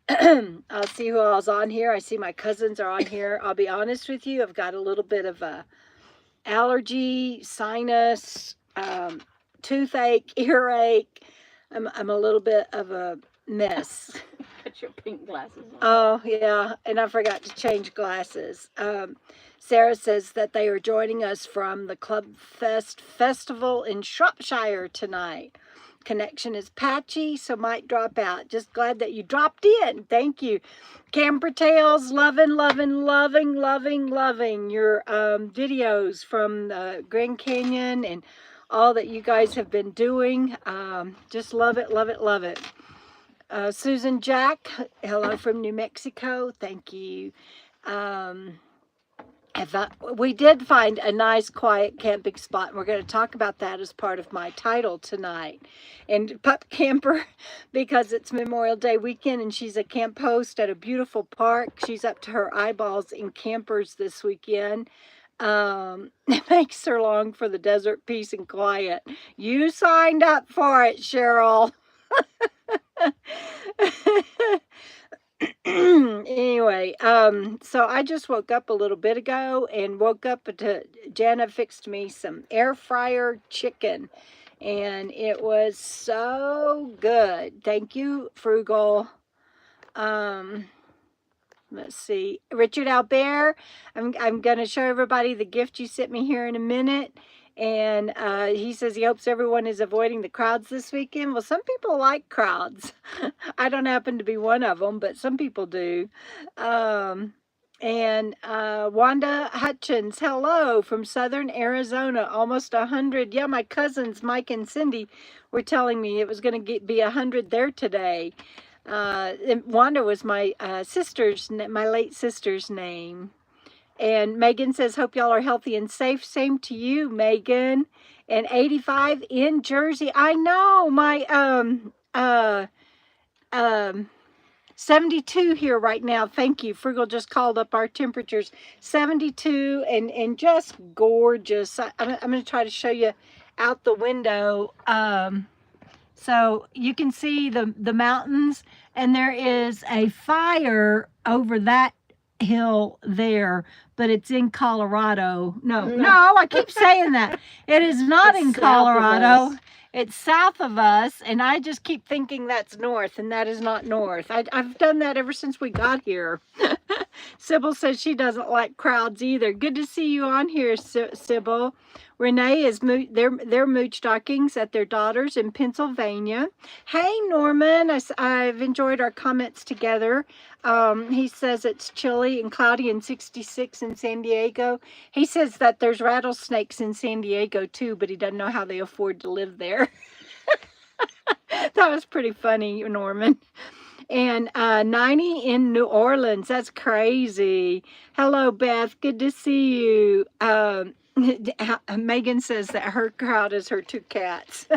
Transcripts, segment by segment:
I'll see who all's on here. I see my cousins are on here. I'll be honest with you, I've got a little bit of a allergy, sinus, toothache, earache. I'm a little bit of a mess. Got your pink glasses on. Oh, yeah, and I forgot to change glasses. Sarah says that they are joining us from the Club Fest Festival in Shropshire tonight. Connection is patchy, so might drop out. Just glad that you dropped in. Thank you. Camper Tales, loving your videos from the Grand Canyon and all that you guys have been doing. Just love it. Susan Jack, hello from New Mexico. Thank you. We did find a nice quiet camping spot, and we're going to talk about that as part of my title tonight. And Pup Camper, because it's Memorial Day weekend and she's a camp host at a beautiful park. She's up to her eyeballs in campers this weekend. It makes her long for the desert peace and quiet. You signed up for it, Cheryl. Anyway, so I just woke up a little bit ago and woke up to Jana fixed me some air fryer chicken, and it was so good. Thank you, Frugal. Let's see, Richard Albert. I'm gonna show everybody the gift you sent me here in a minute. And he says he hopes everyone is avoiding the crowds this weekend. Well, some people like crowds. I don't happen to be one of them, but some people do. And Wanda Hutchins, hello from Southern Arizona, almost 100. Yeah, my cousins Mike and Cindy were telling me it was going to be 100 there today. And Wanda was my my late sister's name. And Megan says, hope y'all are healthy and safe. Same to you, Megan. And 85 in Jersey. I know, my 72 here right now. Thank you. Frugal just called up our temperatures. 72 and just gorgeous. I'm going to try to show you out the window. So you can see the mountains, and there is a fire over that hill there, but it's in Colorado. No, I keep saying that. It is not in Colorado. It's south of us, and I just keep thinking that's north, and that is not north. I've done that ever since we got here. Sybil says she doesn't like crowds either. Good to see you on here, Sybil. Renee is they're mooch stockings at their daughter's in Pennsylvania. Hey, Norman, I've enjoyed our comments together. He says it's chilly and cloudy and 66 in San Diego. He says that there's rattlesnakes in San Diego too, but he doesn't know how they afford to live there. That was pretty funny, Norman. And 90 in New Orleans. That's crazy. Hello, Beth. Good to see you. Megan says that her crowd is her 2 cats.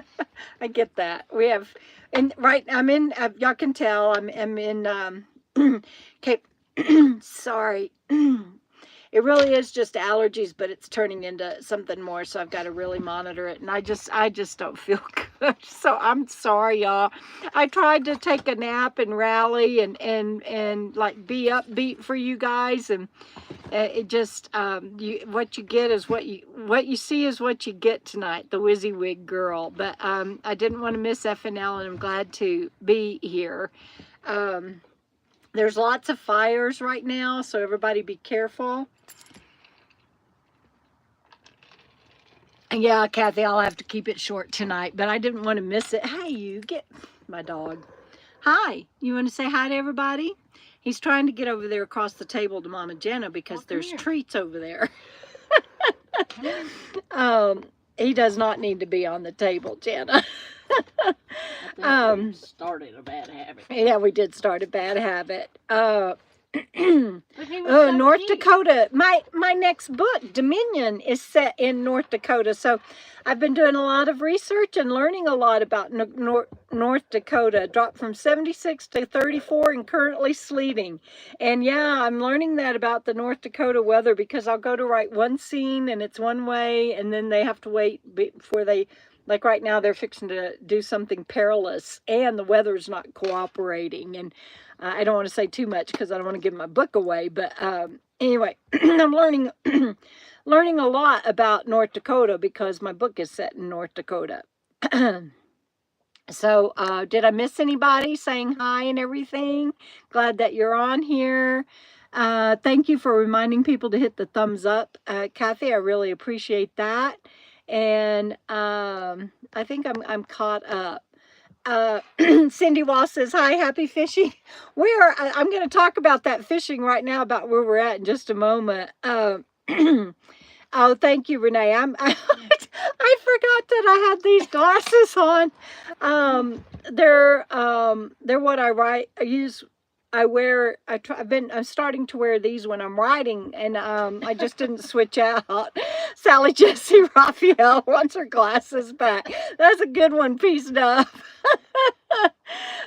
I get that. We have, and right, I'm in, y'all can tell, I'm in Cape, sorry. It really is just allergies, but it's turning into something more, so I've got to really monitor it, and I just don't feel good. So I'm sorry, y'all. I tried to take a nap and rally and like be upbeat for you guys, and it just what you get is what you see is what you get tonight. The WYSIWYG girl, but I didn't want to miss FNL, and I'm glad to be here. There's lots of fires right now, so everybody be careful. Yeah, Kathy, I'll have to keep it short tonight, but I didn't want to miss it. Hey, you get my dog. Hi, you want to say hi to everybody? He's trying to get over there across the table to Mama Jenna because there's treats over there. He does not need to be on the table, Jenna. We started a bad habit. Yeah, we did start a bad habit. North Dakota. My next book, Dominion, is set in North Dakota. So I've been doing a lot of research and learning a lot about North Dakota. Dropped from 76 to 34 and currently sleeting. And yeah, I'm learning that about the North Dakota weather because I'll go to write one scene and it's one way, and then they have to wait before they like right now they're fixing to do something perilous and the weather's not cooperating. And I don't want to say too much because I don't want to give my book away. But anyway, I'm learning learning a lot about North Dakota because my book is set in North Dakota. So did I miss anybody saying hi and everything? Glad that you're on here. Thank you for reminding people to hit the thumbs up, Kathy. I really appreciate that. And I think I'm caught up. Cindy Wall says, hi, happy fishing. I'm going to talk about that fishing right now, about where we're at in just a moment. Oh, thank you, Renee. I forgot that I had these glasses on. They're what I wear. I'm starting to wear these when I'm writing, and I just didn't switch out. Sally Jessie Raphael wants her glasses back. That's a good one, pieced up.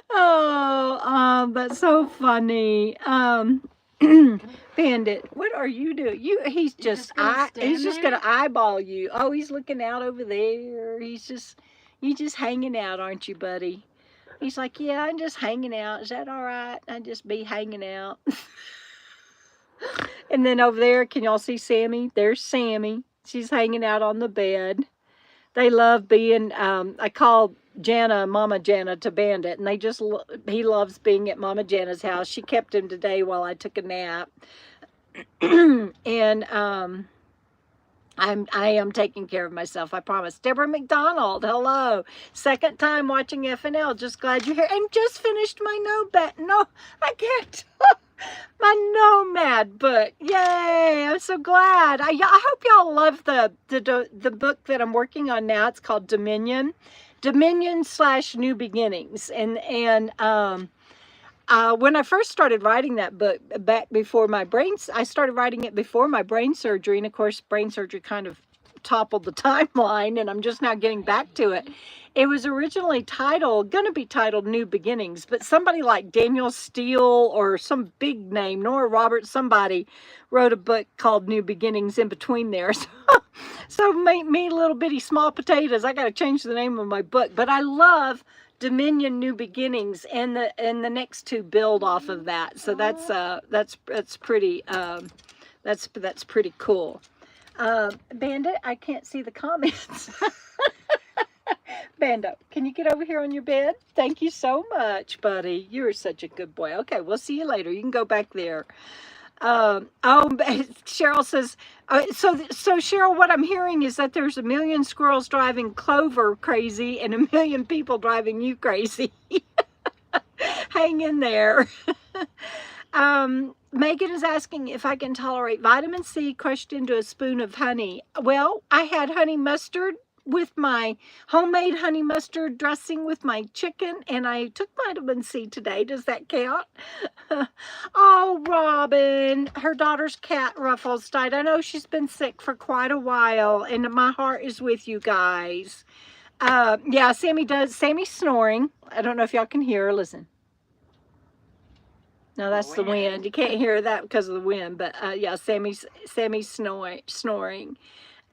Oh, that's so funny. Bandit, what are you doing? He's just gonna eyeball you. Oh, he's looking out over there. You just hanging out, aren't you, buddy? He's like, yeah, I'm just hanging out. Is that all right? I just be hanging out. And then over there, can y'all see Sammy? There's Sammy. She's hanging out on the bed. They love being, I call Jana, Mama Jana, to Bandit, and he loves being at Mama Jana's house. She kept him today while I took a nap. And I am taking care of myself, I promise. Deborah McDonald, hello. Second time watching FNL. Just glad you're here. And just finished my I can't talk. My Nomad book. Yay, I'm so glad. I hope y'all love the book that I'm working on now. It's called Dominion. Dominion/New Beginnings. And when I first started writing that book back before I started writing it before my brain surgery. And of course, brain surgery kind of toppled the timeline, and I'm just now getting back to it. It was originally going to be titled New Beginnings, but somebody like Daniel Steele or some big name, Nora Roberts, somebody wrote a book called New Beginnings in between there. So me little bitty small potatoes, I got to change the name of my book. But I love Dominion, New Beginnings, and the next two build off of that. So that's pretty that's pretty cool. Bandit, I can't see the comments. Bando, can you get over here on your bed? Thank you so much, buddy. You're such a good boy. Okay, we'll see you later. You can go back there. Cheryl says, so Cheryl, what I'm hearing is that there's 1 million squirrels driving Clover crazy and 1 million people driving you crazy. Hang in there. Megan is asking if I can tolerate vitamin C crushed into a spoon of honey. Well, I had honey mustard with my homemade honey mustard dressing with my chicken, and I took vitamin C today. Does that count? Oh, Robin, her daughter's cat Ruffles died. I know she's been sick for quite a while, and my heart is with you guys. Yeah, Sammy's snoring. I don't know if y'all can hear her. Listen. No, that's the wind. You can't hear that because of the wind, but yeah, Sammy's snoring.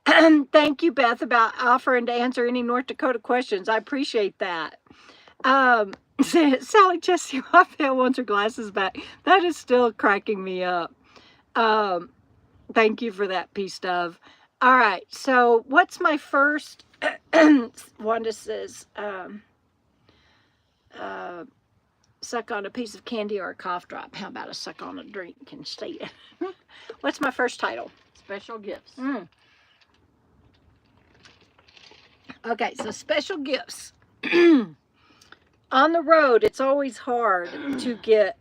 Thank you, Beth, about offering to answer any North Dakota questions. I appreciate that. Sally Jessie Raphael wants her glasses back. That is still cracking me up. Thank you for that, piece of. All right, so what's my first? Wanda says, suck on a piece of candy or a cough drop. How about a suck on a drink instead? What's my first title? Special gifts. Okay, so special gifts. On the road, it's always hard to get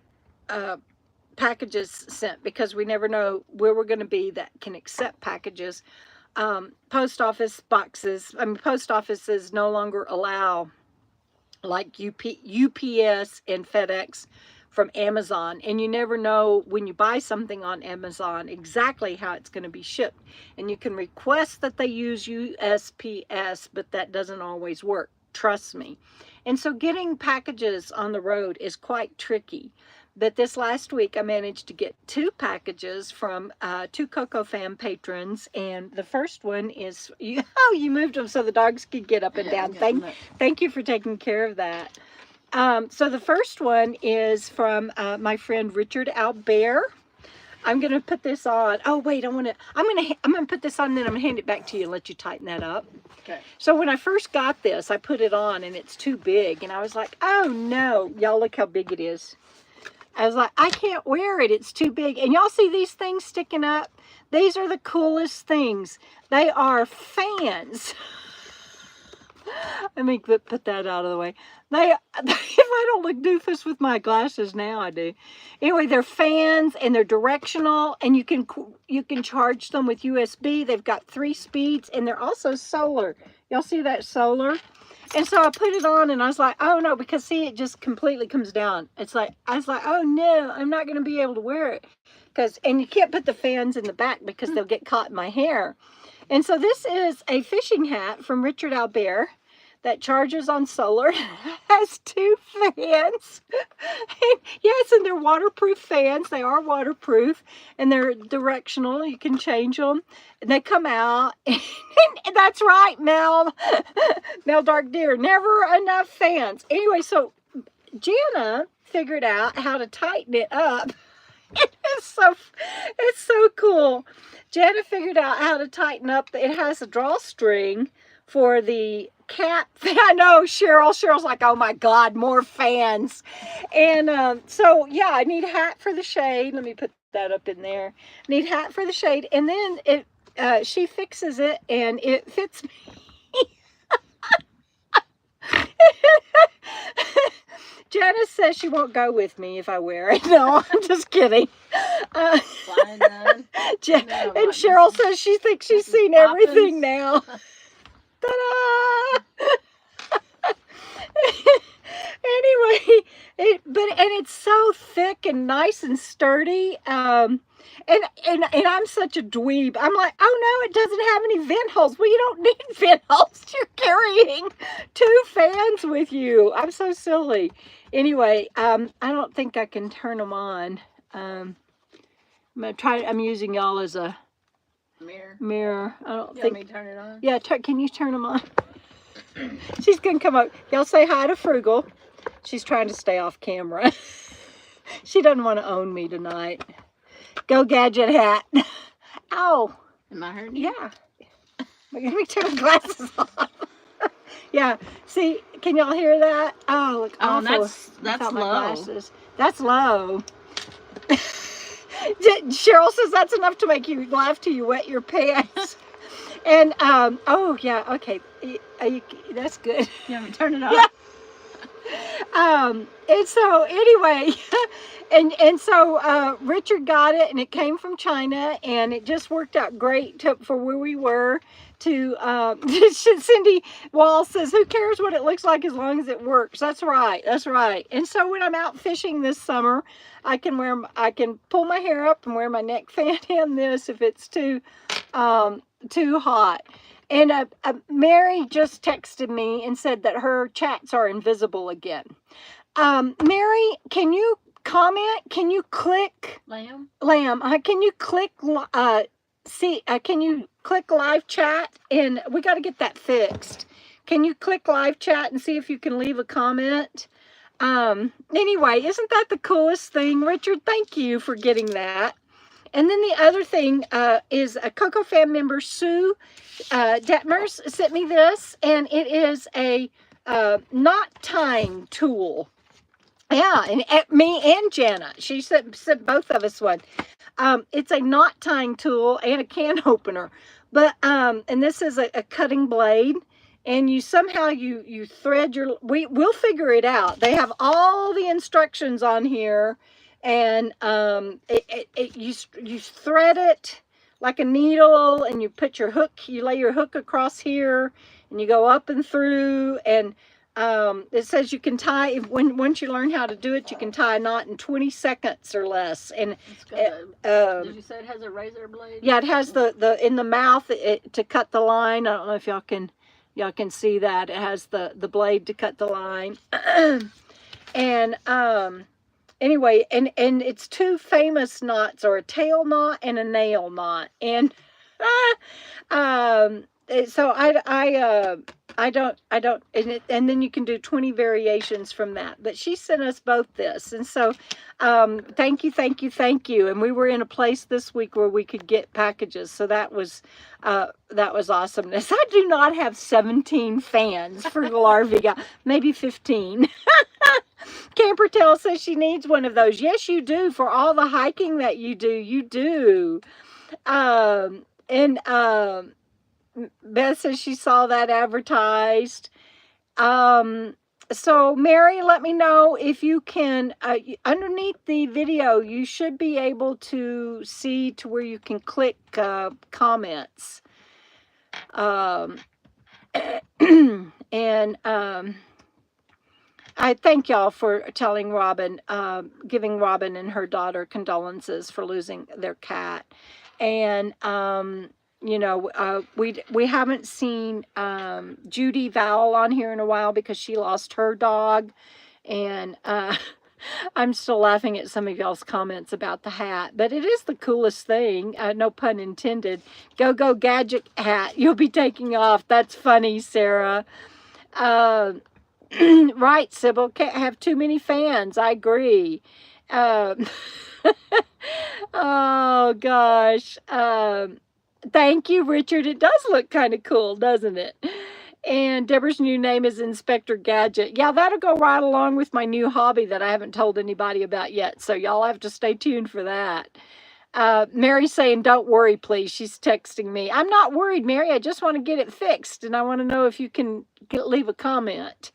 packages sent because we never know where we're going to be that can accept packages. Post office boxes, post offices no longer allow like UPS and FedEx from Amazon, and you never know when you buy something on Amazon exactly how it's going to be shipped. And you can request that they use USPS, but that doesn't always work, trust me. And so getting packages on the road is quite tricky. But this last week I managed to get 2 packages from 2 KOKO Fam patrons, and the first one is, you moved them so the dogs could get up and down. Thank you for taking care of that. So the first one is from my friend Richard Albert. I'm gonna put this on. Oh wait, I'm gonna put this on, and then I'm gonna hand it back to you and let you tighten that up. Okay. So when I first got this, I put it on and it's too big, and I was like, oh no, y'all look how big it is. I was like, I can't wear it, it's too big. And y'all see these things sticking up? These are the coolest things. They are fans. Let me put that out of the way. If I don't look doofus with my glasses now, I do. Anyway, they're fans and they're directional, and you can charge them with USB. They've got 3 speeds, and they're also solar. Y'all see that solar? And so I put it on, and I was like, oh no, because see, it just completely comes down. I was like, oh no, I'm not going to be able to wear it. And you can't put the fans in the back because they'll get caught in my hair. And so this is a fishing hat from Richard Albert that charges on solar. It has 2 fans. And yes, and they're waterproof fans. They are waterproof, and they're directional. You can change them. And they come out. And that's right, Mel. Mel Dark Deer. Never enough fans. Anyway, so Jana figured out how to tighten it up. It's so cool. Jana figured out how to tighten up. It has a drawstring for the cap. I know, Cheryl's like, oh my God, more fans. And so yeah, I need a hat for the shade. Let me put that up in there. Need hat for the shade, and then she fixes it and it fits me. Janice says she won't go with me if I wear it. No, I'm just kidding. And Cheryl says she thinks she's seen everything now. Ta-da! Anyway, it's so thick and nice and sturdy. And I'm such a dweeb. I'm like, oh no, it doesn't have any vent holes. Well, you don't need vent holes. You're carrying 2 fans with you. I'm so silly. Anyway, I don't think I can turn them on. I'm using y'all as a mirror. I don't think. Want me to turn it on? Yeah, can you turn them on? She's gonna come up. Y'all say hi to Frugal. She's trying to stay off camera. She doesn't want to own me tonight. Go Gadget Hat. Ow. Am I hurting you? Yeah. Let me turn my glasses on. Yeah. See, can y'all hear that? Oh, look awful. That's low. Glasses. That's low. Cheryl says that's enough to make you laugh till you wet your pants. And oh yeah, okay, that's good. You want me to turn it on? Yeah. And so anyway, and so Richard got it, and it came from China, and it just worked out great for where we were. Cindy Wall says, who cares what it looks like as long as it works? That's right, that's right. And so when I'm out fishing this summer, I can pull my hair up and wear my neck fan in this if it's too hot. And Mary just texted me and said that her chats are invisible again. Mary, can you comment? Can you click? Lamb? Can you click? Can you click live chat? And we got to get that fixed. Can you click live chat and see if you can leave a comment? Anyway, isn't that the coolest thing? Richard, thank you for getting that. And then the other thing is a KOKO Fam member, Sue Detmers, sent me this, and it is a knot tying tool. Yeah, and me and Jana, she sent both of us one. It's a knot tying tool and a can opener, but and this is a cutting blade, and you thread your. We'll figure it out. They have all the instructions on here. And you thread it like a needle, and you put your hook, you lay your hook across here, and you go up and through, and it says you can tie, once you learn how to do it, you can tie a knot in 20 seconds or less. And did you say it has a razor blade? Yeah, it has the in the mouth to cut the line. I don't know if y'all can Y'all can see that. It has the blade to cut the line. And anyway, and it's two famous knots, or a tail knot and a nail knot. And so I don't, and then you can do 20 variations from that. But she sent us both this. And so thank you. And we were in a place this week where we could get packages. So that was awesomeness. I do not have 17 fans for Larviga, maybe 15. Campertail says she needs one of those. Yes, you do. For all the hiking that you do, you do. Beth says she saw that advertised. So Mary, let me know if you can, underneath the video, you should be able to see to where you can click comments. I thank y'all for telling Robin, giving Robin and her daughter condolences for losing their cat. And, you know, we haven't seen Judy Vowell on here in a while because she lost her dog. And I'm still laughing at some of y'all's comments about the hat. But it is the coolest thing, no pun intended. Go gadget hat, you'll be taking off. That's funny, Sarah. Right, Sybil, can't have too many fans. I agree. Oh, gosh. Thank you, Richard. It does look kind of cool, doesn't it? And Deborah's new name is Inspector Gadget. Yeah, that'll go right along with my new hobby that I haven't told anybody about yet. So y'all have to stay tuned for that. Mary's saying, don't worry, please. She's texting me. I'm not worried, Mary. I just want to get it fixed. And I want to know if you can leave a comment.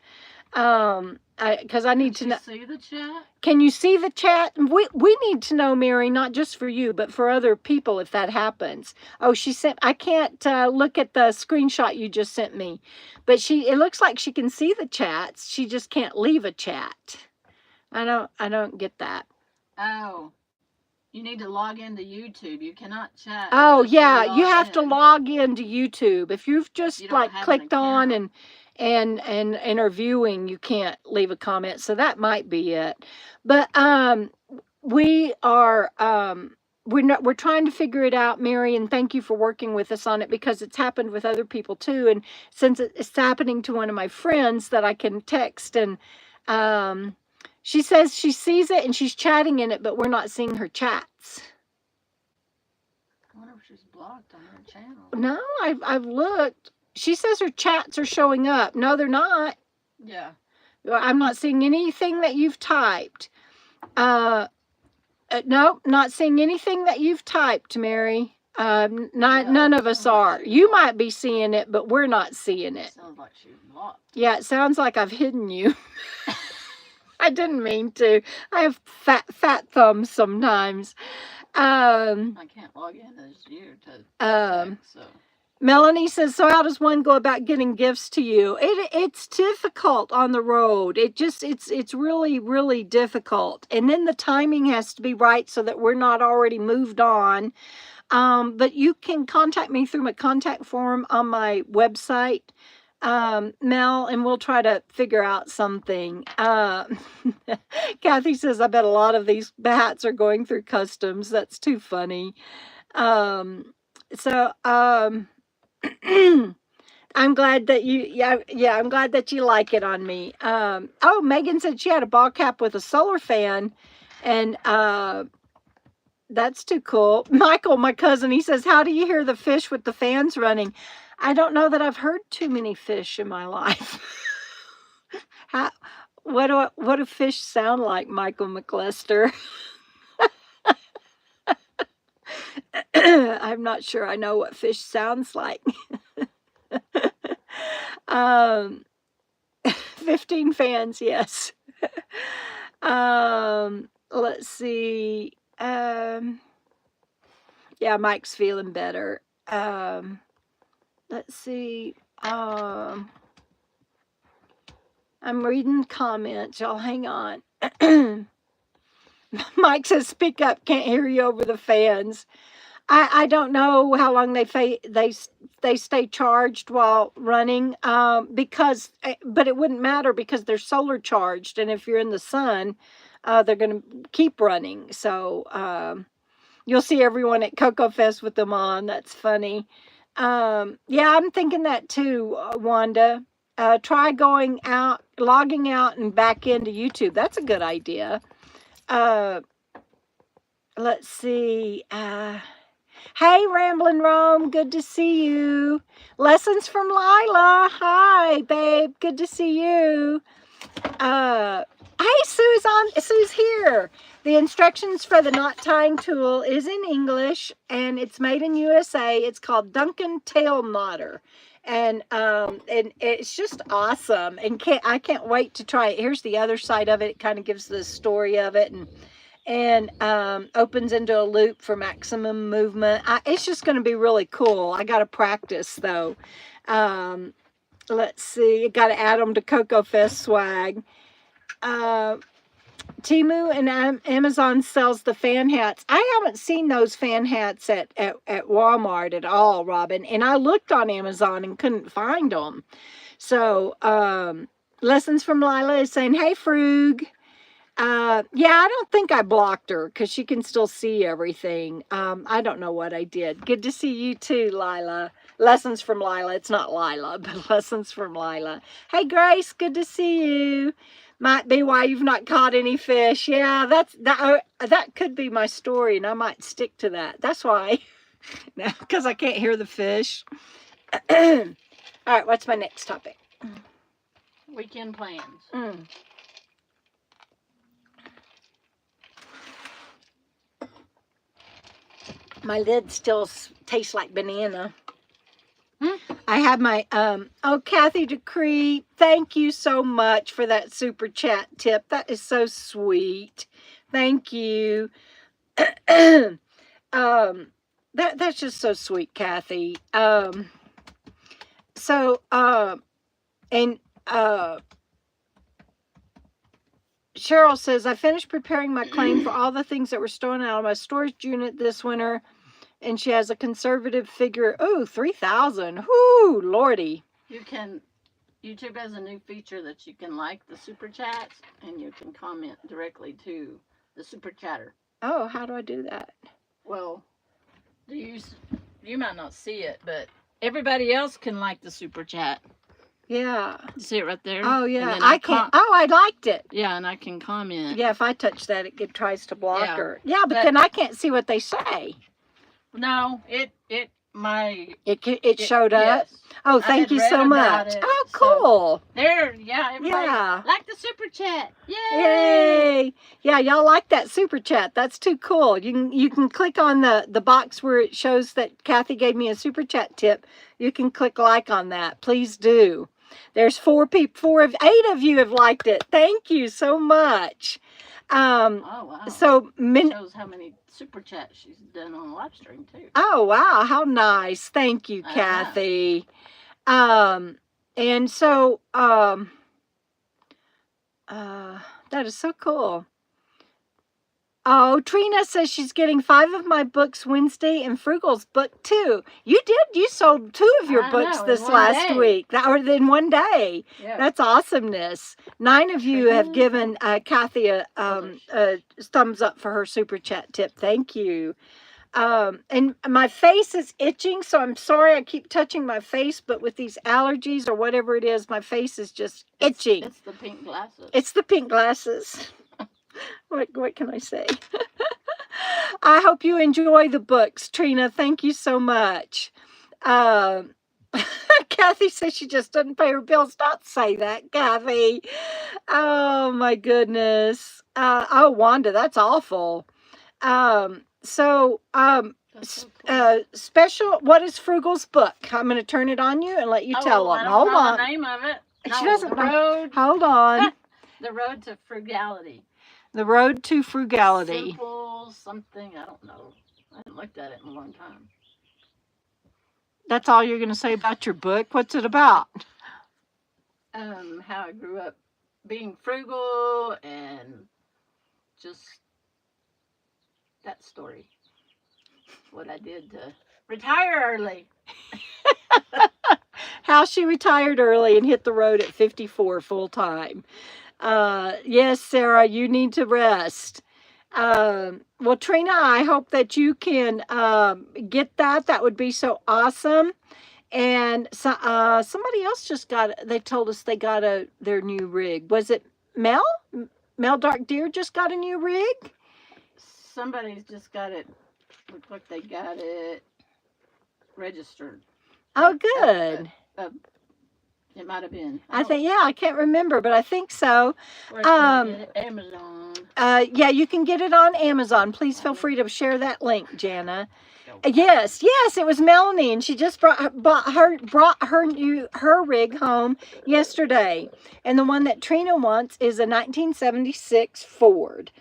Because I need to know. Can you see the chat? Can you see the chat? We need to know, Mary, not just for you, but for other people if that happens. Oh, she sent, I can't look at the screenshot you just sent me. But it looks like she can see the chats. She just can't leave a chat. I don't get that. Oh. You need to log into YouTube. You cannot chat. Oh, yeah. You have to log into YouTube. If you've just like clicked on and are viewing, you can't leave a comment. So that might be it. But we're trying to figure it out, Mary, and thank you for working with us on it because it's happened with other people too. And since it's happening to one of my friends that I can text, and she says she sees it and she's chatting in it, but we're not seeing her chats. I wonder if she's blocked on her channel. No, I've looked. She says her chats are showing up. No, they're not. Yeah. I'm not seeing anything that you've typed. No, not seeing anything that you've typed, Mary. None of us are. You might be seeing it, but we're not seeing it. Sounds like she's blocked. Yeah, it sounds like I've hidden you. I didn't mean to. I have fat thumbs sometimes. I can't log in as you to text, so. Melanie says, so how does one go about getting gifts to you? It's difficult on the road. It's really, really difficult. And then the timing has to be right so that we're not already moved on. But you can contact me through my contact form on my website, Mel, and we'll try to figure out something. Kathy says, I bet a lot of these hats are going through customs. That's too funny. I'm glad that I'm glad that you like it on me. Oh, Megan said she had a ball cap with a solar fan, and that's too cool. Michael, my cousin, he says, how do you hear the fish with the fans running? I don't know that I've heard too many fish in my life. What do fish sound like, Michael McClester? I'm not sure I know what fish sounds like. 15 fans, yes. Let's see. Yeah, Mike's feeling better. Let's see. I'm reading comments. Y'all hang on. Mike says, speak up. Can't hear you over the fans. I don't know how long they stay charged while running, because but it wouldn't matter because they're solar charged, and if you're in the sun, they're going to keep running. So you'll see everyone at KOKO Fest with them on. That's funny. Yeah, I'm thinking that too, Wanda. Try going out, logging out, and back into YouTube. That's a good idea. Uh, let's see. Hey, Ramblin' Rome, good to see you. Lessons from Lila. Hi, babe, good to see you. Hey, Sue's here. The instructions for the knot tying tool is in English, and it's made in USA. It's called Duncan Tail Knotter, and it's just awesome. And I can't wait to try it. Here's the other side of it. It kind of gives the story of it, and opens into a loop for maximum movement. It's just going to be really cool. I got to practice though. Let's see. Got to add them to KOKO Fest swag. Temu and Amazon sells the fan hats. I haven't seen those fan hats at Walmart at all, Robin. And I looked on Amazon and couldn't find them. So, Lessons from Lila is saying, hey, Frug. Yeah, I don't think I blocked her because she can still see everything. I don't know what I did. Good to see you too, Lila. Lessons from Lila. It's not Lila, but Lessons from Lila. Hey, Grace, good to see you. Might be why you've not caught any fish. Yeah, that could be my story, and I might stick to that. That's why. Because I can't hear the fish. All right, what's my next topic? Weekend plans. My lid still tastes like banana. I have my, oh, Kathy Decree, thank you so much for that super chat tip. That is so sweet. Thank you. That's just so sweet, Kathy. Cheryl says, I finished preparing my claim for all the things that were stolen out of my storage unit this winter. And she has a conservative figure. Oh, 3,000. Whoo, Lordy. YouTube has a new feature that you can like the super chats and you can comment directly to the super chatter. Oh, how do I do that? Well, you might not see it, but everybody else can like the super chat. Yeah. You see it right there? Oh, yeah. I can't. Oh, I liked it. Yeah, and I can comment. Yeah, if I touch that, it tries to block her. Yeah, but then I can't see what they say. No, it showed up. Yes. Oh, thank you so much. Oh, cool. So there, yeah, everybody like the super chat. Yay! Yay! Yeah, y'all like that super chat. That's too cool. You can click on the box where it shows that Kathy gave me a super chat tip. You can click like on that. Please do. There's 8 of you have liked it. Thank you so much. Oh, wow. So it shows how many super chats she's done on live stream too. Oh, wow, how nice. Thank you, Kathy. And so that is so cool. Oh, Trina says she's getting 5 of my books Wednesday and Frugal's book too. You sold 2 of your books this last week. Or in one day. Yeah. That's awesomeness. 9 of you have given Kathy a thumbs up for her super chat tip. Thank you. And my face is itching, so I'm sorry I keep touching my face, but with these allergies or whatever it is, my face is just itching. It's the pink glasses. It's the pink glasses. What can I say? I hope you enjoy the books, Trina. Thank you so much. Kathy says she just doesn't pay her bills. Don't say that, Kathy. Oh, my goodness. Oh, Wanda, that's awful. Special, what is Frugal's book? I'm going to turn it on you and let you tell them. Hold on. The name of it. No, she doesn't know. Hold on. The Road to Frugality. The Road to Frugality. Simple something, I don't know. I haven't looked at it in a long time. That's all you're going to say about your book? What's it about? How I grew up being frugal and just that story. what I did to retire early. How she retired early and hit the road at 54 full time. Yes, Sarah, you need to rest. Well, Trina, I hope that you can get that. That would be so awesome. And so, somebody else just they told us they got their new rig. Was it Mel? Mel Dark Deer just got a new rig? Somebody's just got it. Looks like they got it registered. Oh, good. It might have been. I think, yeah, I can't remember, but I think so. Amazon. Yeah, you can get it on Amazon. Please feel free to share that link, Jana. Yes, it was Melanie, and she just brought her rig home yesterday, and the one that Trina wants is a 1976 Ford.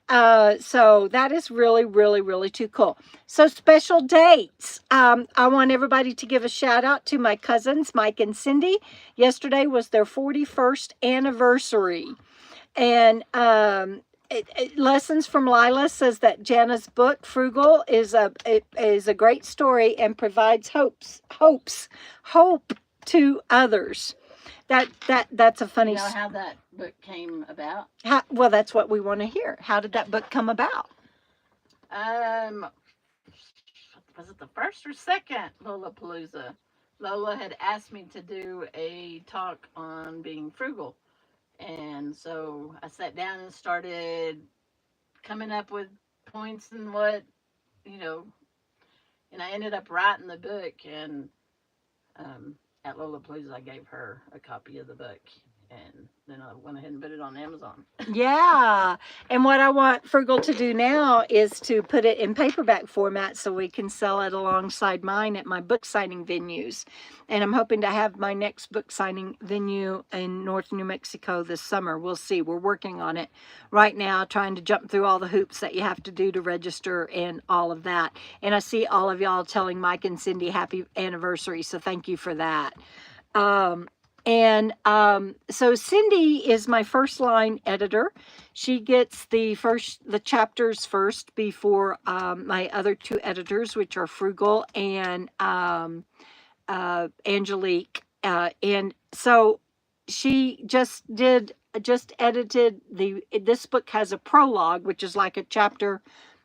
So that is really, really, really too cool. So special dates. I want everybody to give a shout out to my cousins, Mike and Cindy. Yesterday was their 41st anniversary. And Lessons from Lila says that Jana's book, Frugal, is a great story and provides hope to others. That's a funny. You know how that book came about? Well, that's what we want to hear. How did that book come about? Was it the first or second Lollapalooza? Lola had asked me to do a talk on being frugal. And so I sat down and started coming up with points and what, and I ended up writing the book. And at Lollapalooza, I gave her a copy of the book. And then I went ahead and put it on Amazon. Yeah. And what I want Frugal to do now is to put it in paperback format so we can sell it alongside mine at my book signing venues. And I'm hoping to have my next book signing venue in North New Mexico this summer. We'll see. We're working on it right now, trying to jump through all the hoops that you have to do to register and all of that. And I see all of y'all telling Mike and Cindy happy anniversary. So thank you for that. So Cindy is my first line editor. She gets the chapters first before my other two editors, which are Frugal and Angelique. And so she just edited this book has a prologue, which is like a chapter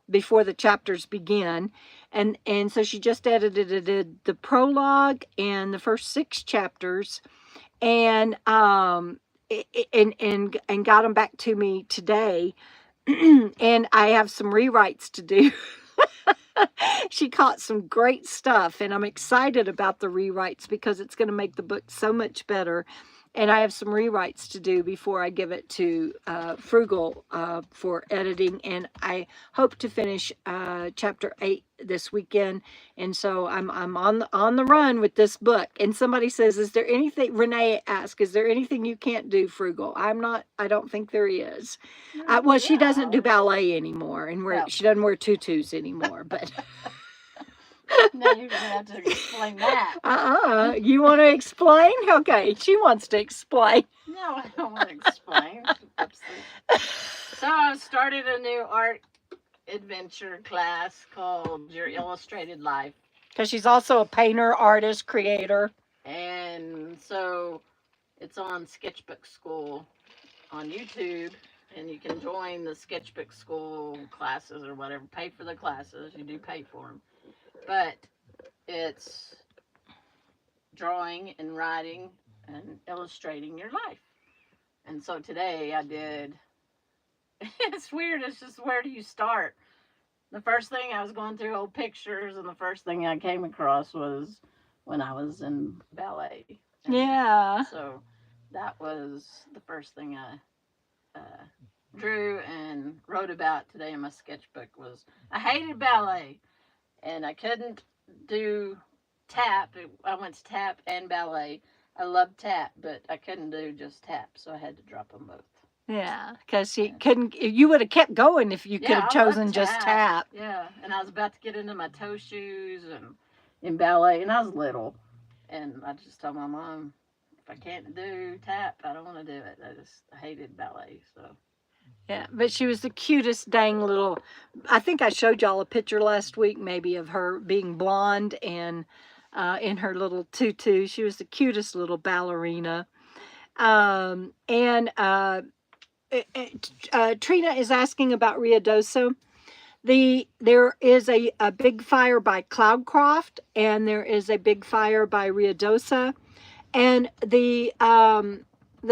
before the chapters begin. And so she just edited the prologue and the first 6 chapters. And got them back to me today. And I have some rewrites to do. She caught some great stuff, and I'm excited about the rewrites because it's going to make the book so much better. And I have some rewrites to do before I give it to Frugal for editing. And I hope to finish chapter 8 this weekend. And so I'm on the run with this book. And somebody says, is there anything, Renee asked, is there anything you can't do, Frugal? I don't think there is. Well, she doesn't do ballet anymore, and she doesn't wear tutus anymore, but... Now you're going to have to explain that. You want to explain? Okay, she wants to explain. No, I don't want to explain. So I started a new art adventure class called Your Illustrated Life. Because she's also a painter, artist, creator. And so it's on Sketchbook School on YouTube. And you can join the Sketchbook School classes or whatever. Pay for the classes. You do pay for them. But it's drawing and writing and illustrating your life. And so today I did, it's weird, it's just where do you start? The first thing I was going through old pictures, and the first thing I came across was when I was in ballet. And yeah. So that was the first thing I drew and wrote about today in my sketchbook was I hated ballet. And I couldn't do tap. I went to tap and ballet. I loved tap, but I couldn't do just tap, so I had to drop them both. Yeah, because you would have kept going if you could have chosen just tap. Yeah, and I was about to get into my toe shoes and in ballet, and I was little. And I just told my mom, if I can't do tap, I don't want to do it. I hated ballet, so. Yeah, but she was the cutest dang little, I think I showed y'all a picture last week maybe of her being blonde and in her little tutu. She was the cutest little ballerina. Trina is asking about Ruidoso. There is a big fire by Cloudcroft, and there is a big fire by Ruidoso. And the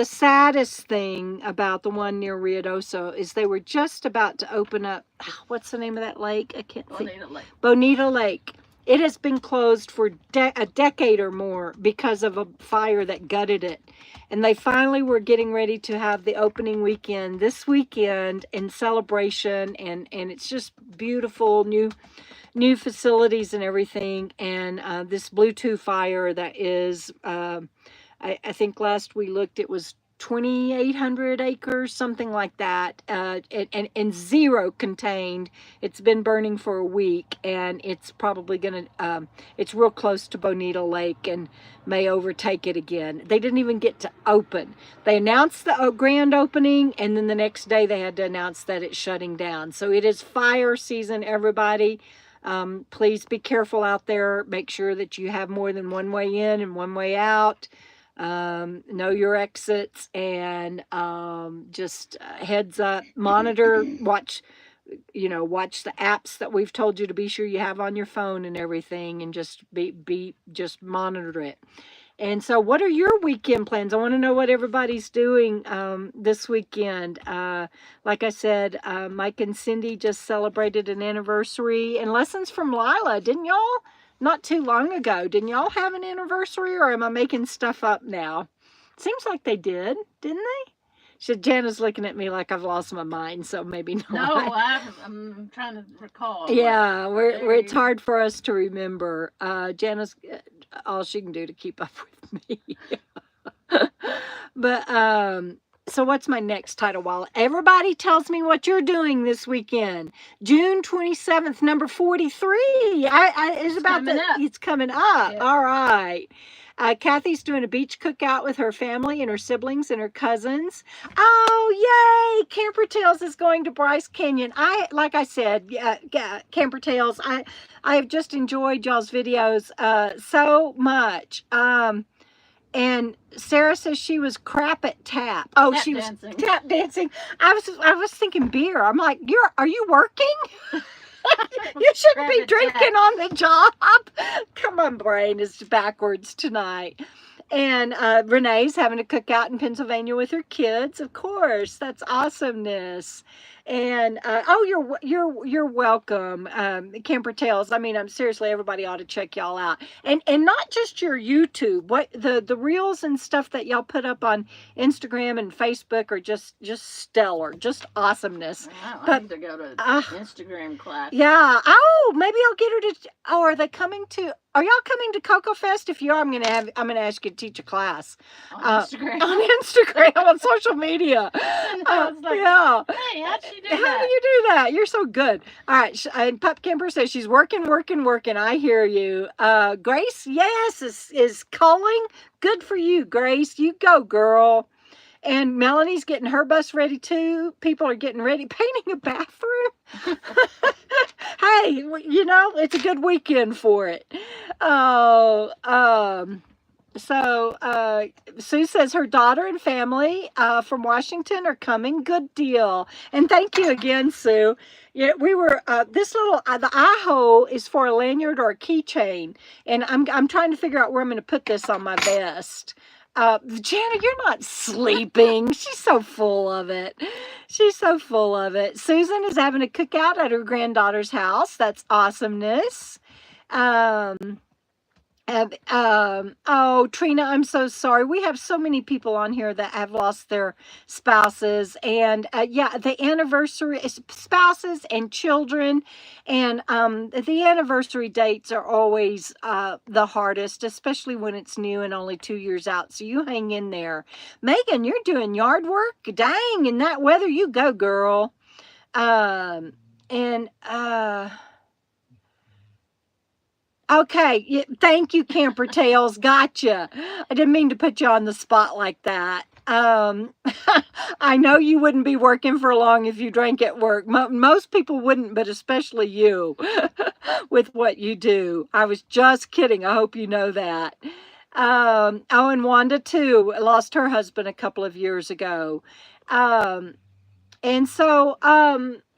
saddest thing about the one near Ruidoso is they were just about to open up, what's the name of that lake? I can't think. Bonita Lake. Bonita Lake. It has been closed for a decade or more because of a fire that gutted it. And they finally were getting ready to have the opening weekend this weekend in celebration. And it's just beautiful, new facilities and everything. And this Bluetooth fire that is, I think last we looked, it was 2,800 acres, something like that, and zero contained. It's been burning for a week, and it's probably going to, it's real close to Bonita Lake and may overtake it again. They didn't even get to open. They announced the grand opening, and then the next day they had to announce that it's shutting down. So it is fire season, everybody. Please be careful out there. Make sure that you have more than one way in and one way out. Know your exits, and just heads up, monitor, watch the apps that we've told you to be sure you have on your phone and everything, and just just monitor it. And so what are your weekend plans? I want to know what everybody's doing this weekend. Like I said, Mike and Cindy just celebrated an anniversary, and Lessons from Lila, didn't y'all? Not too long ago. Didn't y'all have an anniversary, or am I making stuff up now? Seems like they did, didn't they? Jana's looking at me like I've lost my mind, so maybe not. No, I'm trying to recall. Yeah, it's hard for us to remember. Jana's all she can do to keep up with me. But so what's my next title? While everybody tells me what you're doing this weekend. June 27th, number 43. It's coming up. Yeah. All right. Kathy's doing a beach cookout with her family and her siblings and her cousins. Oh, yay! Camper Tales is going to Bryce Canyon. Like I said, Camper Tales, I have just enjoyed y'all's videos so much. And Sarah says she was crap at tap. Oh, she was tap dancing. I was thinking beer. I'm like, are you working? You shouldn't be drinking on the job. Come on, brain is backwards tonight. And Renee's having a cookout in Pennsylvania with her kids. Of course, that's awesomeness. And you're welcome, Camper Tales. I mean, seriously, everybody ought to check y'all out, and not just your YouTube. What the reels and stuff that y'all put up on Instagram and Facebook are just stellar, just awesomeness. Wow, I need to go to Instagram class. Yeah. Oh, maybe I'll get her to. Oh, are they coming to? Are y'all coming to KOKO Fest? If you are, I'm gonna ask you to teach a class on Instagram. On social media. Yeah. Hey, how'd she do How that? do you do that? You're so good. All right. And Pup Camper says she's working. I hear you. Grace, yes, is calling. Good for you, Grace. You go, girl. And Melanie's getting her bus ready too. People are getting ready, painting a bathroom. Hey, it's a good weekend for it. So Sue says her daughter and family from Washington are coming. Good deal. And thank you again, Sue. Yeah, we were this little the eye hole is for a lanyard or a keychain, and I'm trying to figure out where I'm going to put this on my vest. Jana, you're not sleeping. She's so full of it. Susan is having a cookout at her granddaughter's house. That's awesomeness. Oh, Trina, I'm so sorry. We have so many people on here that have lost their spouses, and the anniversary spouses and children, and the anniversary dates are always the hardest, especially when it's new and only 2 years out. So you hang in there. Megan, you're doing yard work. Dang, in that weather, you go, girl. Okay, thank you, Camper Tales. Gotcha. I didn't mean to put you on the spot like that. I know you wouldn't be working for long if you drank at work. Most people wouldn't, but especially you with what you do. I was just kidding. I hope you know that. Oh, and Wanda too lost her husband a couple of years ago. And so,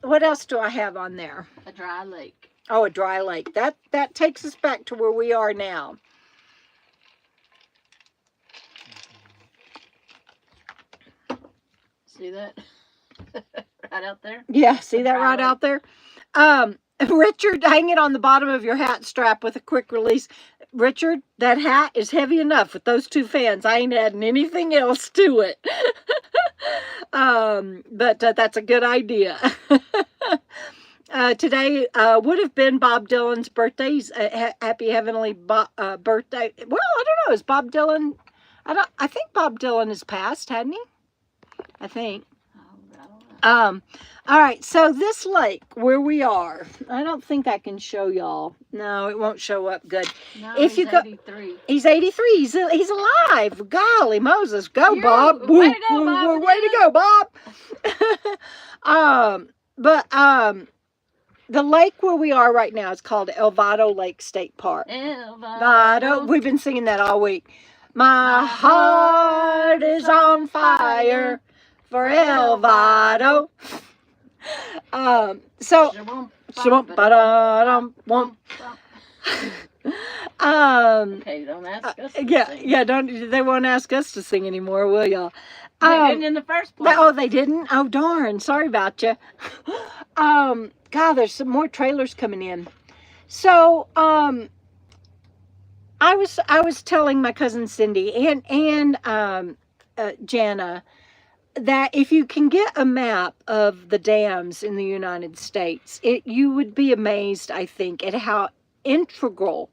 what else do I have on there? A dry lake. Oh, a dry lake. That takes us back to where we are now. See that? Right out there? Yeah, see that right out there? Richard, hang it on the bottom of your hat strap with a quick release. Richard, that hat is heavy enough with those two fans. I ain't adding anything else to it. But that's a good idea. Today would have been Bob Dylan's birthday. Happy heavenly birthday. Well, I don't know. Is Bob Dylan? I think Bob Dylan is passed, hadn't he? I think. All right, so this lake where we are, I don't think I can show y'all. No, it won't show up good. No, if you go, 83. He's 83. He's alive. Golly Moses, go Bob! Way to go, Bob! Way to go, Bob! The lake where we are right now is called El Vado Lake State Park. El Vado. We've been singing that all week. My heart is on fire for El Vado. Okay, don't ask us. Yeah, don't. They won't ask us to sing anymore, will y'all? They didn't in the first place. Oh, they didn't. Oh, darn. Sorry about you. God, there's some more trailers coming in. So, I was telling my cousin Cindy and Jana that if you can get a map of the dams in the United States, you would be amazed, I think, at how integral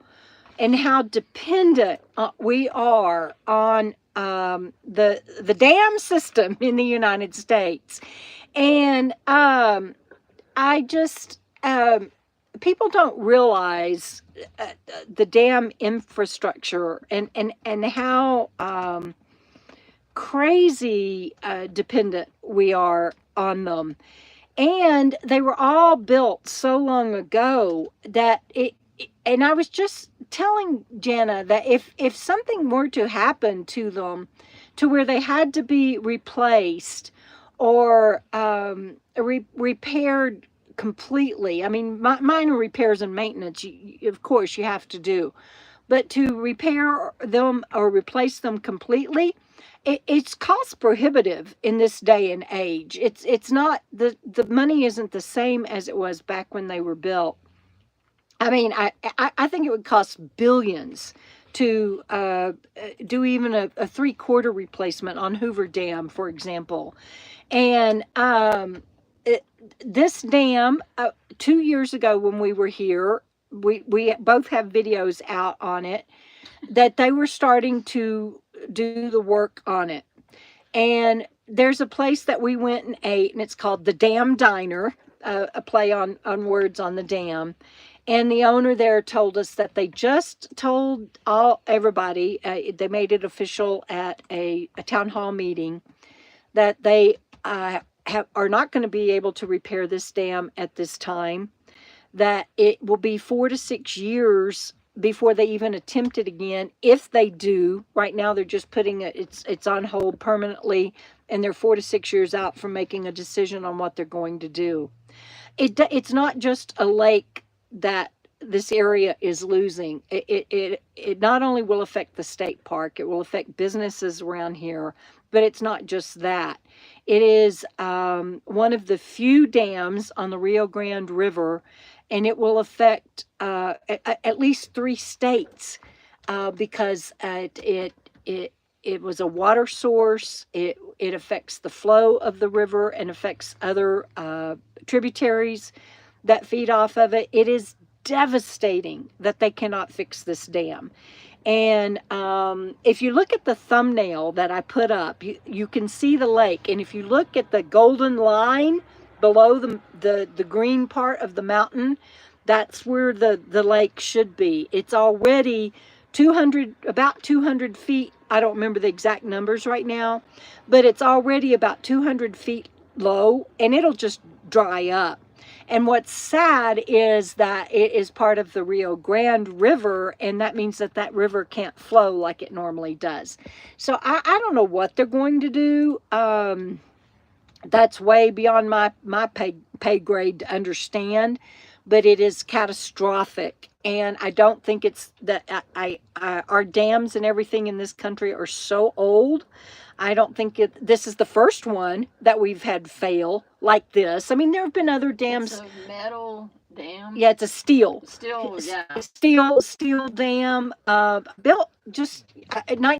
and how dependent we are on the dam system in the United States. And I just, people don't realize the dam infrastructure and how crazy dependent we are on them. And they were all built so long ago that and I was just telling Jana that if something were to happen to them to where they had to be replaced or repaired completely, I mean, minor repairs and maintenance, of course, you have to do. But to repair them or replace them completely, it's cost prohibitive in this day and age. It's not, the money isn't the same as it was back when they were built. I mean, I think it would cost billions to do even a 3/4 replacement on Hoover Dam, for example. And this dam, 2 years ago when we were here, we both have videos out on it, that they were starting to do the work on it. And there's a place that we went and ate, and it's called the Dam Diner, a play on words on the dam. And the owner there told us that they just told everybody, they made it official at a town hall meeting, that they are not going to be able to repair this dam at this time, that it will be 4 to 6 years before they even attempt it again. If they do, right now they're just putting it's on hold permanently, and they're 4 to 6 years out from making a decision on what they're going to do. It's not just a lake that this area is losing. It not only will affect the state park, it will affect businesses around here, but it's not just that. It is one of the few dams on the Rio Grande River, and it will affect at least 3 states because it was a water source. It affects the flow of the river and affects other tributaries that feed off of it. It is devastating that they cannot fix this dam. And if you look at the thumbnail that I put up, you can see the lake. And if you look at the golden line below the green part of the mountain, that's where the lake should be. It's already about 200 feet I don't remember the exact numbers right now, but it's already about 200 feet low, and it'll just dry up. And what's sad is that it is part of the Rio Grande River, and that means that that river can't flow like it normally does. So I don't know what they're going to do. That's way beyond my pay grade to understand, but it is catastrophic. And I don't think it's that our dams and everything in this country are so old. I don't think this is the first one that we've had fail like this. I mean, there have been other dams. It's a metal dam. Yeah, it's a steel. Steel, yeah. Steel dam, built just at night.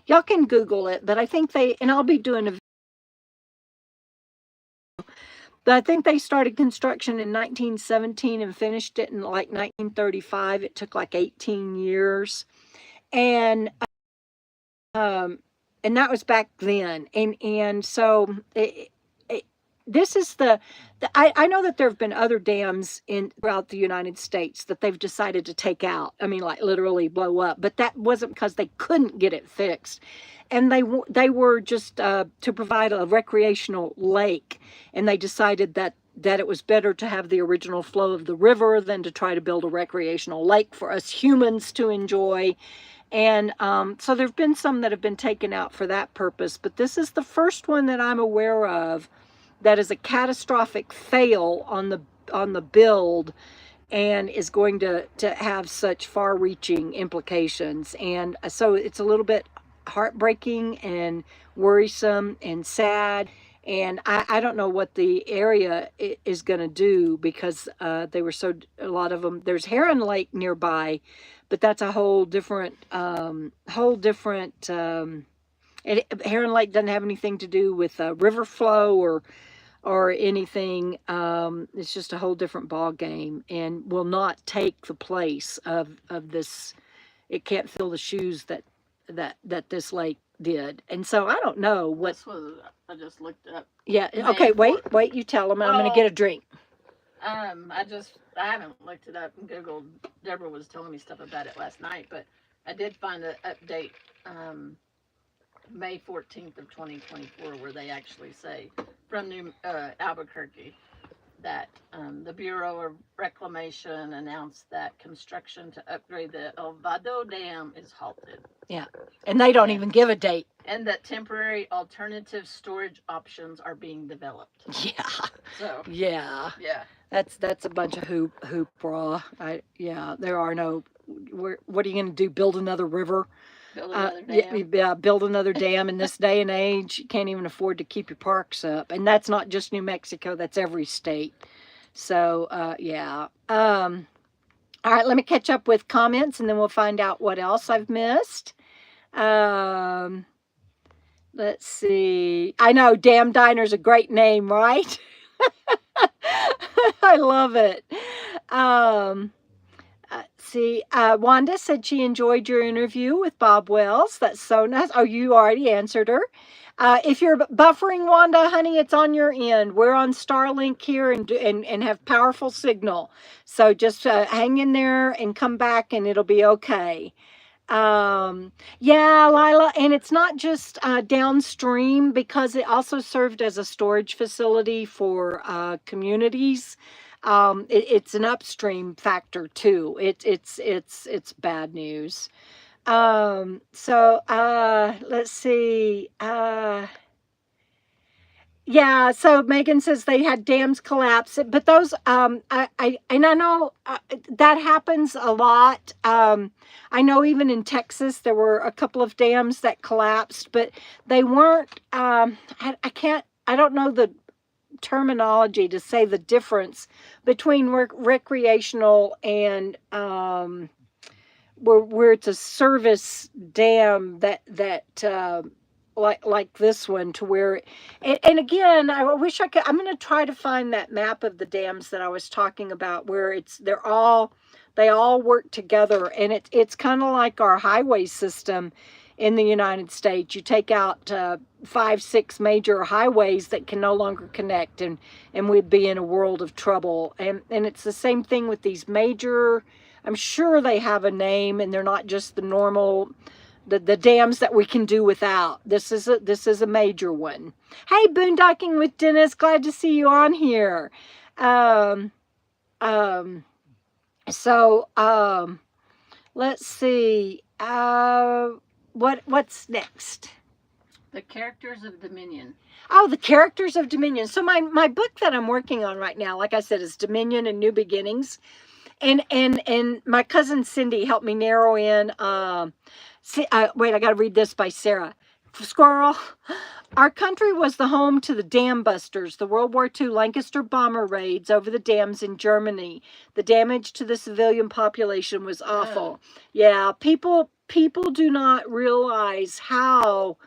Y'all can Google it, but I think and I'll be doing a video. But I think they started construction in 1917 and finished it in like 1935. It took like 18 years. And that was back then. And so this is I know that there have been other dams throughout the United States that they've decided to take out. I mean, like literally blow up, but that wasn't because they couldn't get it fixed. And they were just to provide a recreational lake, and they decided that it was better to have the original flow of the river than to try to build a recreational lake for us humans to enjoy. And so there have been some that have been taken out for that purpose, but this is the first one that I'm aware of that is a catastrophic fail on the build, and is going to have such far-reaching implications. And so it's a little bit heartbreaking and worrisome and sad. And I don't know what the area is going to do, because they were a lot of them. There's Heron Lake nearby, but that's a whole different. Heron Lake doesn't have anything to do with river flow or anything. It's just a whole different ball game, and will not take the place of this. It can't fill the shoes that this lake did. And so I don't know what. This was, I just looked up. Yeah. Okay. Wait. You tell them. I'm going to get a drink. I haven't looked it up and Googled. Debra was telling me stuff about it last night, but I did find an update, May 14th of 2024, where they actually say from New Albuquerque that the Bureau of Reclamation announced that construction to upgrade the Vado Dam is halted. Yeah, and they don't even give a date. And that temporary alternative storage options are being developed. Yeah. So. Yeah. Yeah. That's a bunch of hoopla. There are no. What are you going to do? Build another river? Build another dam. Yeah, build another dam. In this day and age, you can't even afford to keep your parks up. And that's not just New Mexico. That's every state. So, yeah. All right, let me catch up with comments, and then we'll find out what else I've missed. Let's see. I know, Damn Diner's a great name, right? I love it. See, Wanda said she enjoyed your interview with Bob Wells. That's so nice. Oh, you already answered her. If you're buffering, Wanda, honey, it's on your end. We're on Starlink here and have powerful signal. So just hang in there and come back, and it'll be okay. Yeah, Lila, and it's not just downstream, because it also served as a storage facility for communities. It's an upstream factor too. It's bad news. So let's see. Yeah, so Megan says they had dams collapse, but those I know that happens a lot. I know even in Texas there were a couple of dams that collapsed, but they weren't. I don't know the terminology to say the difference between recreational and where it's a service dam that like this one, to where and again, I wish I could. I'm going to try to find that map of the dams that I was talking about, where they all work together, and it's kind of like our highway system in the United States. You take out 5-6 major highways that can no longer connect, and we'd be in a world of trouble. And it's the same thing with these major I'm sure they have a name, and they're not just the normal, the dams that we can do without. This is a major one. Hey, Boondocking with Dennis, glad to see you on here. Let's see. What's next? The Characters of Dominion. Oh, the Characters of Dominion. So my book that I'm working on right now, like I said, is Dominion and New Beginnings. And my cousin Cindy helped me narrow in. Wait, I got to read this by Sarah. Squirrel. Our country was the home to the dam busters, the World War II Lancaster bomber raids over the dams in Germany. The damage to the civilian population was awful. Yeah, people do not realize how,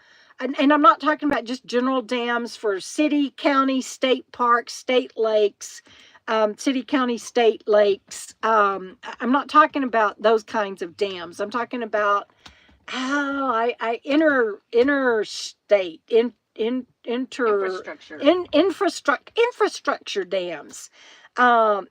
and I'm not talking about just general dams for city, county, state parks, state lakes, city, county, state lakes. I'm not talking about those kinds of dams. I'm talking about how interstate infrastructure dams.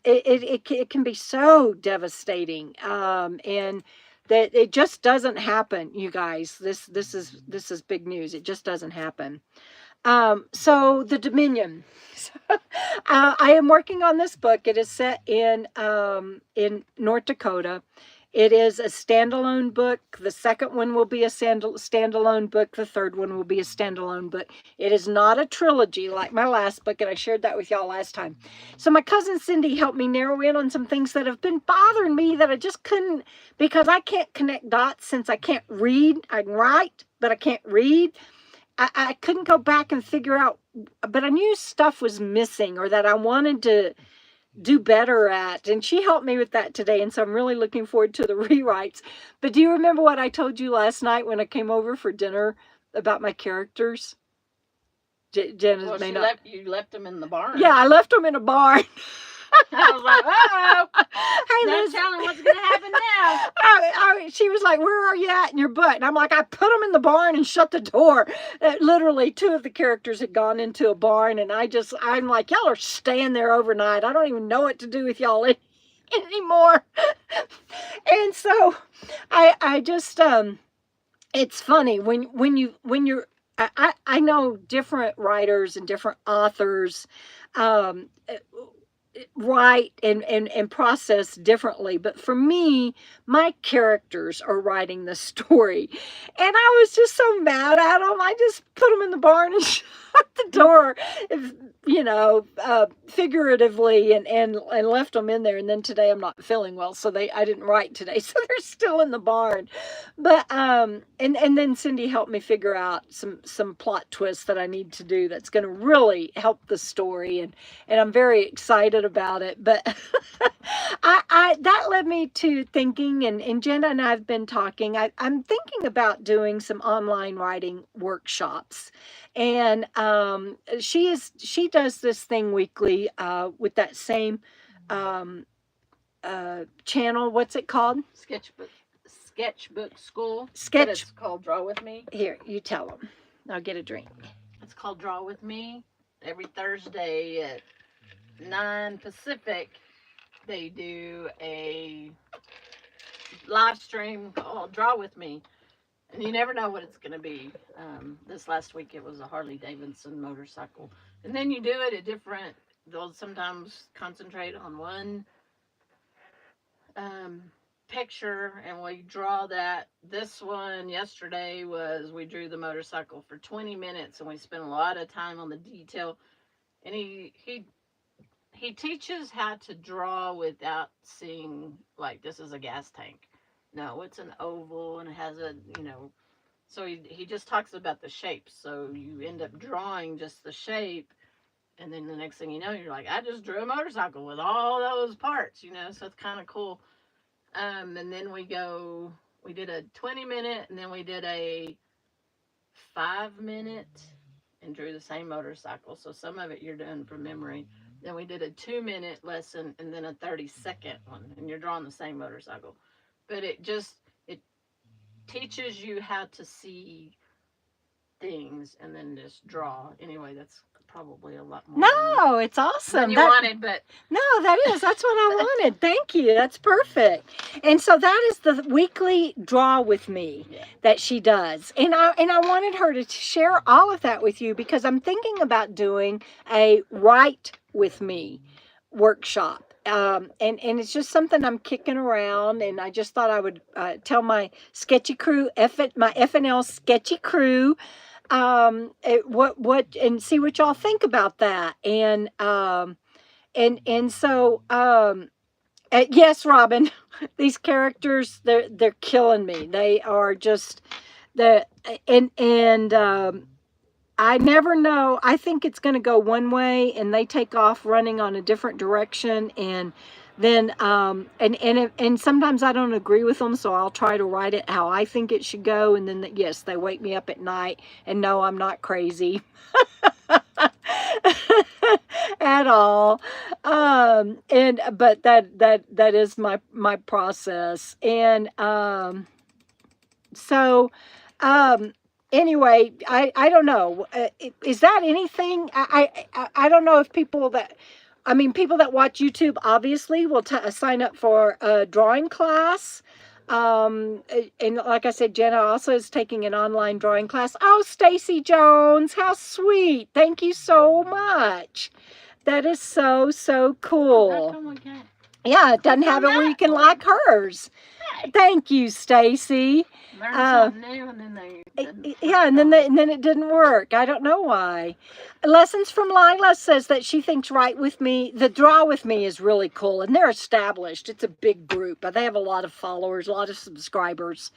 It can be so devastating, and that it just doesn't happen, you guys. This is big news. It just doesn't happen. So the Dominion. I am working on this book. It is set in North Dakota. It is a standalone book. The second one will be a standalone book. The third one will be a standalone book. It is not a trilogy like my last book, and I shared that with y'all last time. So my cousin Cindy helped me narrow in on some things that have been bothering me that I just couldn't, because I can't connect dots since I can't read. I can write, but I can't read. I couldn't go back and figure out, but I knew stuff was missing or that I wanted to do better at, and she helped me with that today, and so I'm really looking forward to the rewrites. But do you remember what I told you last night when I came over for dinner about my characters? You left them in the barn. Yeah, I left them in a barn. I was like, oh, hey, not telling what's going to happen now. She was like, where are you at in your butt? And I'm like, I put them in the barn and shut the door. Literally, two of the characters had gone into a barn, and I'm like, y'all are staying there overnight. I don't even know what to do with y'all anymore. And so I just, it's funny when you're, I know different writers and different authors, write and process differently, but for me, my characters are writing the story, and I was just so mad at them. I just put them in the barn and shut the door, figuratively, and left them in there. And then today I'm not feeling well, so I didn't write today, so they're still in the barn. But and then Cindy helped me figure out some plot twists that I need to do that's going to really help the story, and I'm very excited about it. But that led me to thinking, and Jenna and I have been talking. I'm thinking about doing some online writing workshops, and she does this thing weekly with that same channel. What's it called? Sketchbook School. It's called Draw With Me. Here, you tell them. I'll get a drink. It's called Draw With Me. Every Thursday at 9 Pacific, they do a live stream called Draw With Me. And you never know what it's going to be. This last week it was a Harley Davidson motorcycle. And then you do it at different, they'll sometimes concentrate on one picture, and we draw that. This one yesterday we drew the motorcycle for 20 minutes, and we spent a lot of time on the detail. And he teaches how to draw without seeing, like, this is a gas tank. No, it's an oval, and it has a, so he just talks about the shapes. So you end up drawing just the shape, and then the next thing you know, you're like, I just drew a motorcycle with all those parts, so it's kind of cool. And then we did a 20-minute, and then we did a 5-minute and drew the same motorcycle. So some of it you're doing from memory. Then we did a 2-minute lesson, and then a 30-second one, and you're drawing the same motorcycle. But it teaches you how to see things and then just draw. Anyway, that's probably a lot more. No, it's awesome. Than you wanted, but no, that's what I wanted. Thank you. That's perfect. And so that is the weekly draw with me that she does. And I wanted her to share all of that with you because I'm thinking about doing a write with me workshop. And it's just something I'm kicking around, and I just thought I would tell my sketchy crew, my FNL sketchy crew, what and see what y'all think about that. And so yes, Robin, these characters, they're killing me. They are just I never know. I think it's going to go one way and they take off running on a different direction, and then and sometimes I don't agree with them, so I'll try to write it how I think it should go, and then yes, they wake me up at night, and no, I'm not crazy at all. But that is my process. And anyway, I don't know. Is that anything? I don't know if people that watch YouTube obviously will sign up for a drawing class. And like I said, Jenna also is taking an online drawing class. Oh, Stacy Jones, how sweet. Thank you so much. That is so cool. Yeah, it doesn't have it where you can like hers. Thank you, Stacy. Learn something new, and then and then it didn't work. I don't know why. Lessons from Lila says that she thinks the draw with me is really cool, and they're established. It's a big group. They have a lot of followers, a lot of subscribers.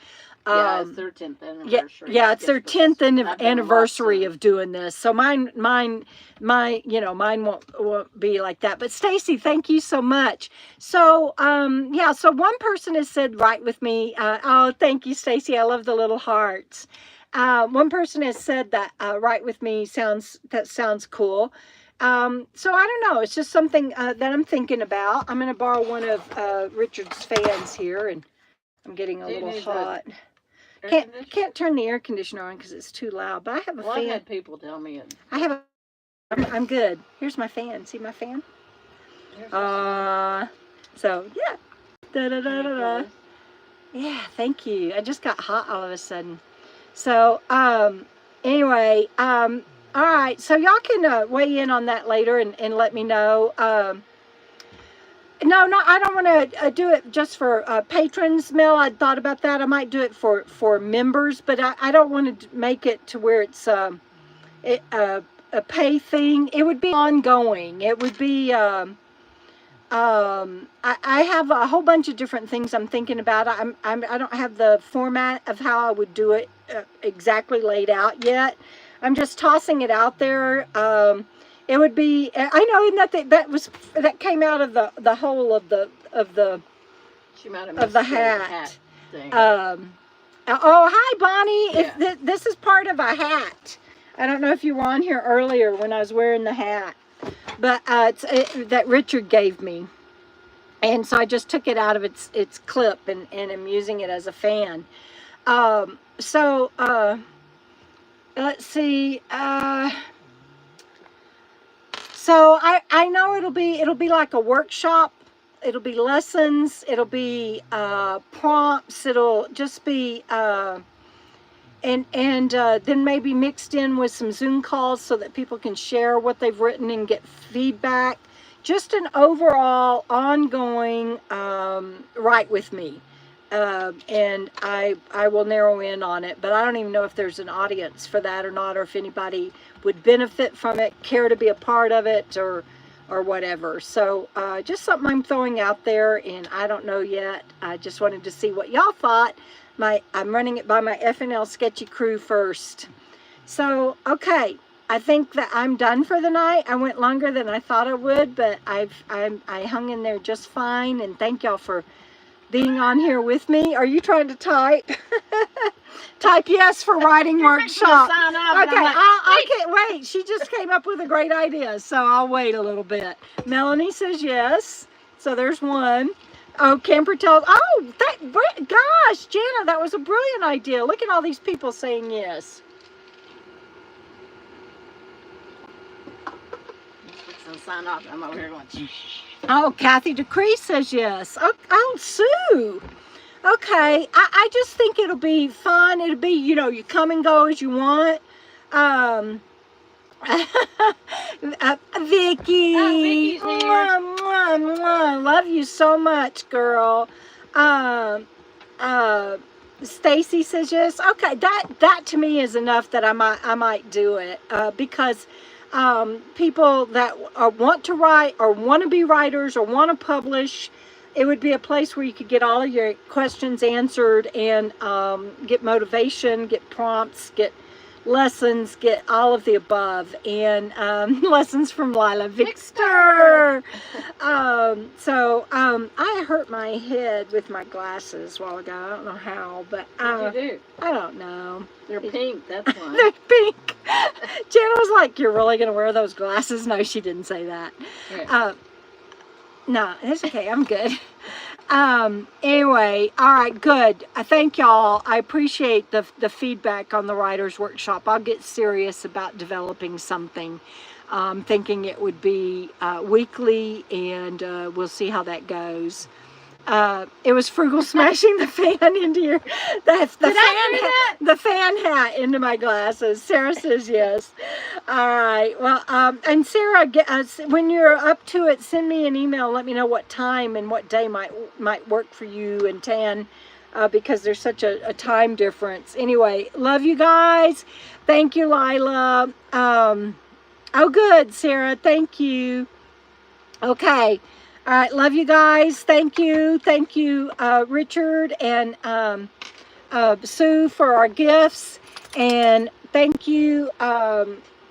Yeah, it's their 10th anniversary. Yeah, it's their 10th anniversary of doing this. So mine won't be like that. But Stacy, thank you so much. So so one person has said write with me. Oh, thank you, Stacy. I love the little hearts. One person has said that write with me sounds cool. So I don't know. It's just something that I'm thinking about. I'm going to borrow one of Richard's fans here, and I'm getting a little hot. Can't turn the air conditioner on because it's too loud. But I have a fan. I've had people tell me it. I'm good. Here's my fan. See my fan? So yeah. Yeah, thank you. I just got hot all of a sudden. So anyway, all right. So y'all can weigh in on that later and let me know. No, I don't want to do it just for patrons, Mel. I thought about that. I might do it for members, but I don't want to make it to where it's a pay thing. It would be ongoing. It would be, I have a whole bunch of different things I'm thinking about. I don't have the format of how I would do it exactly laid out yet. I'm just tossing it out there. It would be, I know, isn't that came out of the whole of the hat thing. Oh, hi Bonnie. Yeah. This is part of a hat. I don't know if you were on here earlier when I was wearing the hat, but that Richard gave me, and so I just took it out of its clip and am using it as a fan. Let's see. So I know it'll be like a workshop. It'll be lessons. It'll be prompts. It'll just be and then maybe mixed in with some Zoom calls so that people can share what they've written and get feedback. Just an overall ongoing write with me. And I will narrow in on it, but I don't even know if there's an audience for that or not, or if anybody would benefit from it, care to be a part of it, or whatever. So just something I'm throwing out there, and I don't know yet. I just wanted to see what y'all thought. I'm running it by my FNL sketchy crew first. So okay, I think that I'm done for the night. I went longer than I thought I would, but I hung in there just fine, and thank y'all for being on here with me. Are you trying to type? Type yes for writing workshop. Okay, I can't wait. She just came up with a great idea, so I'll wait a little bit. Melanie says yes. So there's one. Oh, Camper tells, gosh, Jana, that was a brilliant idea. Look at all these people saying yes. sign off. I'm over here going. Oh, Kathy Decree says yes. Oh, Sue. Okay, I just think it'll be fun. It'll be, you know, you come and go as you want. Vicky. Oh, Vicky's here. Mwah, mwah, mwah. Love you so much, girl. Stacy says yes. Okay, that to me is enough that I might do it because people that want to write or want to be writers or want to publish, it would be a place where you could get all of your questions answered and get motivation, get prompts, get lessons, get all of the above, and lessons from Lila Victor. I hurt my head with my glasses a while ago. I don't know how, but What'd you do? I don't know. They're pink, that's why. They're pink. Jenna was like, "You're really going to wear those glasses?" No, she didn't say that. Right. No, it's okay. I'm good. Anyway, all right, good. I thank y'all. I appreciate the feedback on the writer's workshop. I'll get serious about developing something. Thinking it would be weekly, and we'll see how that goes. It was Frugal smashing the fan into your the fan hat into my glasses. Sarah says yes. All right. Well, and Sarah, when you're up to it, send me an email. Let me know what time and what day might work for you and Tan, because there's such a time difference. Anyway, love you guys. Thank you, Lila. Oh, good, Sarah. Thank you. Okay. All right, love you guys. Thank you, Richard and Sue for our gifts, and thank you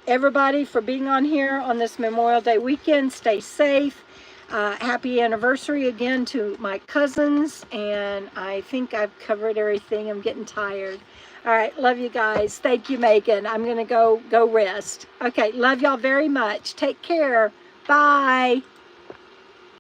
everybody for being on here on this Memorial Day weekend. Stay safe. Happy anniversary again to my cousins, and I think I've covered everything. I'm getting tired. All right, love you guys. Thank you, Megan. I'm gonna go rest. Okay, love y'all very much. Take care. Bye.